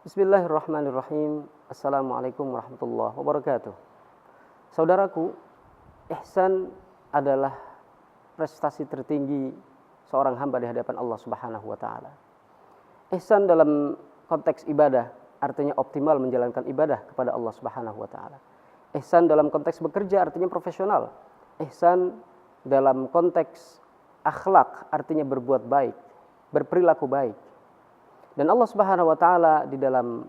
Bismillahirrahmanirrahim. Assalamualaikum warahmatullahi wabarakatuh. Saudaraku, ihsan adalah prestasi tertinggi seorang hamba di hadapan Allah Subhanahu wa taala. Ihsan dalam konteks ibadah artinya optimal menjalankan ibadah kepada Allah Subhanahu wa taala. Ihsan dalam konteks bekerja artinya profesional. Ihsan dalam konteks akhlak artinya berbuat baik, berperilaku baik. Dan Allah Subhanahu wa taala di dalam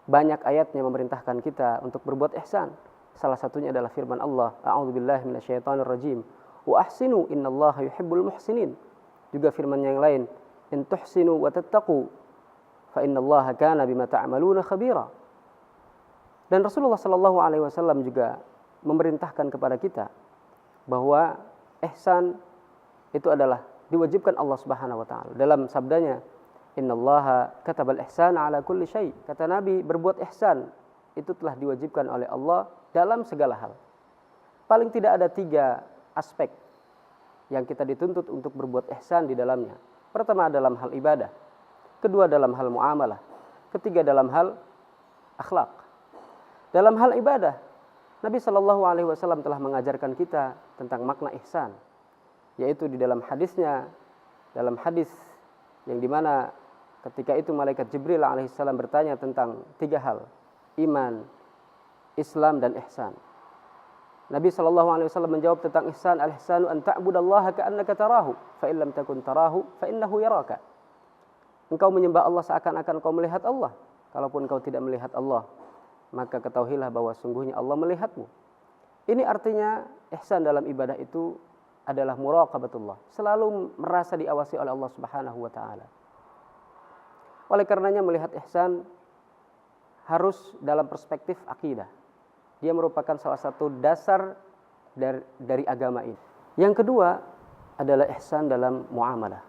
banyak ayatnya memerintahkan kita untuk berbuat ihsan. Salah satunya adalah firman Allah, A'udzubillahi minasyaitonirrajim. Wa ahsinu innallaha yuhibbul muhsinin. Juga firman yang lain, in tuhsinu wa tattaqu fa innallaha kana bima ta'maluna khabira. Dan Rasulullah sallallahu alaihi wasallam juga memerintahkan kepada kita bahwa ihsan itu adalah diwajibkan Allah Subhanahu wa taala. Dalam sabdanya, innallaha katabal ihsana ala kulli syai. Kata Nabi, berbuat ihsan itu telah diwajibkan oleh Allah dalam segala hal. Paling tidak ada 3 aspek yang kita dituntut untuk berbuat ihsan di dalamnya. Pertama dalam hal ibadah, kedua dalam hal muamalah, ketiga dalam hal akhlak. Dalam hal ibadah, Nabi Shallallahu alaihi wasallam telah mengajarkan kita tentang makna ihsan, yaitu di dalam hadisnya, dalam hadis yang dimana ketika itu malaikat Jibril alaihissalam bertanya tentang 3 hal, iman, Islam, dan ihsan. Nabi SAW menjawab tentang ihsan, al-ihsanu an ta'budallaha ka'annaka tarahu, fa in lam takun tarahu, fa innahu yaraka. Engkau menyembah Allah seakan-akan kau melihat Allah. Kalaupun kau tidak melihat Allah, maka ketahuilah bahwa sungguhnya Allah melihatmu. Ini artinya ihsan dalam ibadah itu adalah muraqabatullah, selalu merasa diawasi oleh Allah Subhanahu wa taala. Oleh karenanya melihat ihsan harus dalam perspektif akidah. Dia merupakan salah satu dasar dari agama ini. Yang kedua adalah ihsan dalam muamalah.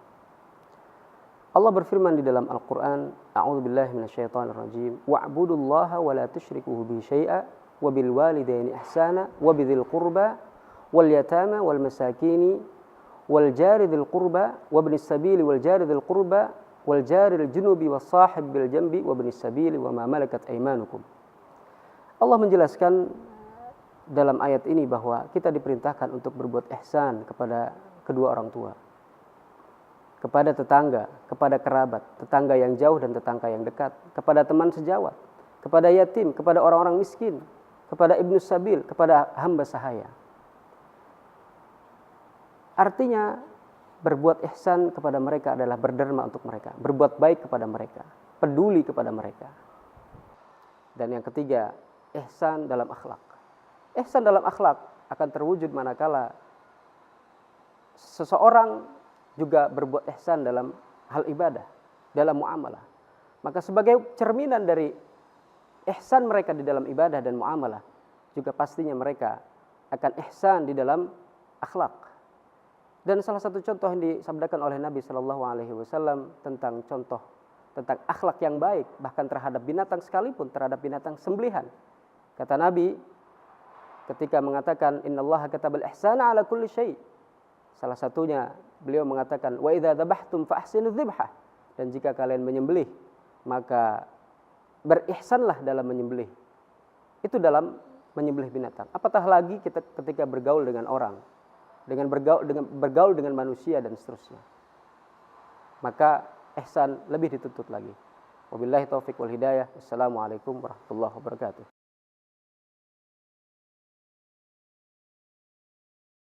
Allah berfirman di dalam Al-Qur'an, A'udzubillahi minasyaitonirrajim, wa'budullaha wa la tusyriku bihi syai'a wa bil walidaini ihsana wa bidzil qurba wal yatama wal masakini wal jari dzil qurba wa ibnis sabili wal jari dzil qurba wal jaril junubi was sahib bil jambi wa ibnis sabili wa ma malakat aymanukum. Allah menjelaskan dalam ayat ini bahwa kita diperintahkan untuk berbuat ihsan kepada kedua orang tua, kepada tetangga, kepada kerabat, tetangga yang jauh dan tetangga yang dekat, kepada teman sejawat, kepada yatim, kepada orang-orang miskin, kepada ibnus sabil, kepada hamba sahaya. Artinya berbuat ihsan kepada mereka adalah berderma untuk mereka, berbuat baik kepada mereka, peduli kepada mereka. Dan yang ketiga, ihsan dalam akhlak. Ihsan dalam akhlak akan terwujud manakala seseorang juga berbuat ihsan dalam hal ibadah, dalam muamalah. Maka sebagai cerminan dari ihsan mereka di dalam ibadah dan muamalah, juga pastinya mereka akan ihsan di dalam akhlak. Dan salah satu contoh yang disabdakan oleh Nabi Shallallahu alaihi wasallam tentang akhlak yang baik bahkan terhadap binatang sekalipun, terhadap binatang sembelihan. Kata Nabi ketika mengatakan innallaha katabal ihsana ala kulli syai. Salah satunya beliau mengatakan wa idza dzabhtum fa ahsinudz dzibhah. Dan jika kalian menyembelih maka berihsanlah dalam menyembelih. Itu dalam menyembelih binatang. Apatah lagi kita ketika bergaul dengan orang, dengan bergaul dengan manusia dan seterusnya. Maka ihsan lebih dituntut lagi. Wabillahi taufiq wal hidayah. Wassalamualaikum warahmatullahi wabarakatuh.